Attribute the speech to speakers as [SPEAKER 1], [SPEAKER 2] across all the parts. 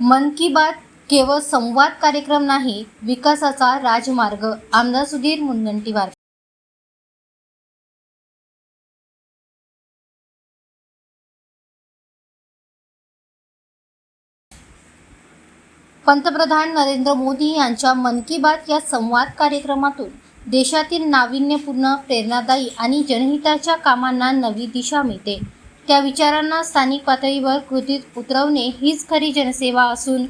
[SPEAKER 1] मन की बात केवळ संवाद कार्यक्रम नाही, विकासाचा राजमार्ग. आमदार सुधीर मुनगंटीवार. पंतप्रधान नरेंद्र मोदी यांच्या मन की बात या संवाद कार्यक्रमातून देशातील नाविन्यपूर्ण, प्रेरणादायी आणि जनहिताच्या कामांना नवी दिशा मिळते. त्या विचारांना स्थानिक पातळीवर कृतीत उतरवणे हीच खरी जनसेवा असून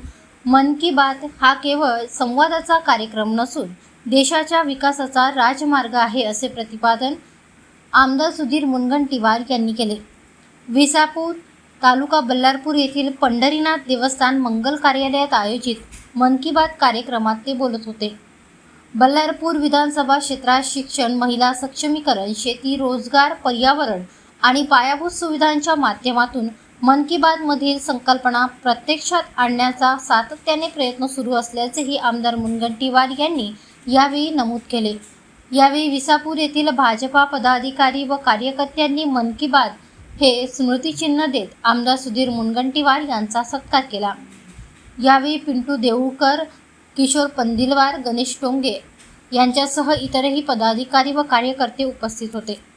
[SPEAKER 1] मन की बात हा केवळ संवादाचा कार्यक्रम नसून देशाच्या विकासाचा राजमार्ग आहे, असे प्रतिपादन आमदार सुधीर मुनगंटीवार यांनी केले. विसापूर तालुका बल्लारपूर येथील पंढरीनाथ देवस्थान मंगल कार्यालयात आयोजित मन की बात कार्यक्रमात ते बोलत होते. बल्लारपूर विधानसभा क्षेत्रात शिक्षण, महिला सक्षमीकरण, शेती, रोजगार, पर्यावरण आणि पायाभूत सुविधांच्या माध्यमातून मन की बात मधील संकल्पना प्रत्यक्षात आणण्याचा सातत्याने प्रयत्न सुरू असल्याचेही आमदार मुनगंटीवार यांनी यावेळी नमूद केले. यावेळी विसापूर येथील भाजपा पदाधिकारी व कार्यकर्त्यांनी मन की बात हे स्मृतिचिन्ह देत आमदार सुधीर मुनगंटीवार यांचा सत्कार केला. यावेळी पिंटू देऊळकर, किशोर पंदिलवार, गणेश टोंगे यांच्यासह इतरही पदाधिकारी व कार्यकर्ते उपस्थित होते.